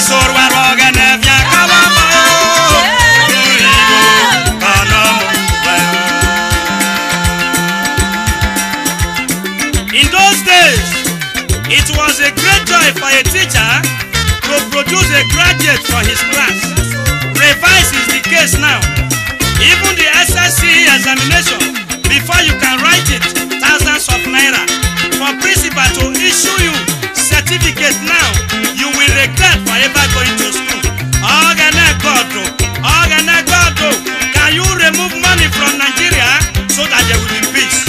Sorwa roga It was a great joy for a teacher to produce a graduate for his class. Revise is the case now. Even the SSC examination, before you can write it, thousands of naira. For principal to issue you certificate now, you will regret for ever going to school. Can you remove money from Nigeria so that there will be peace?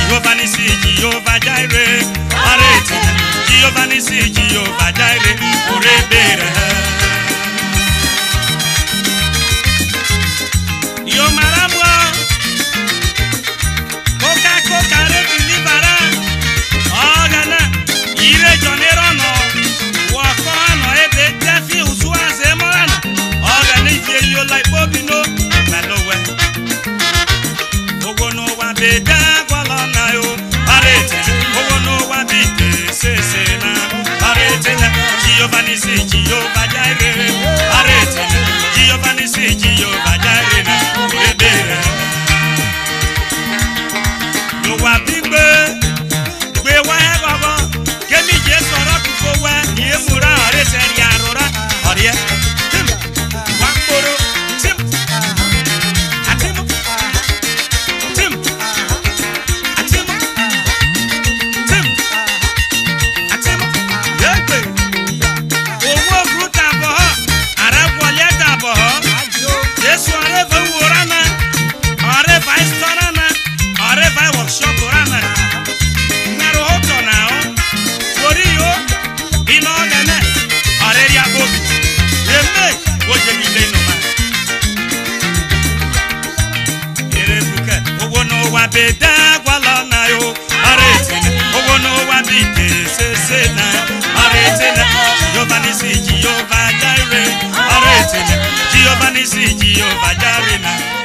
Jehovah Jireh, Jehovah Nissi, Jehovah Jireh, Urebere. Yo marabwa, Coca reti libara, Ogana, Ire Jonerono, Wakono ebe tefi usua zemorana, Ogana ifye yo like Bobino, Malowe, Ogono wa beda gwalana yo. Jehovah Nissi, Jehovah Jireh, Jehovah Nissi, Jehovah Jireh, Urebere. No wa bigbe, gbe wa e baba, kemi je soro kuko wa, ye mura arete ri arora, orie. Tim, wa koro, tim, atim, tim, atim, tim, atim, yegbe. Beda gwalana yo aretene owo no wa bite sesena aretene Jehovah Nissi Jehovah Jireh aretene Jehovah Nissi Jehovah Jireh.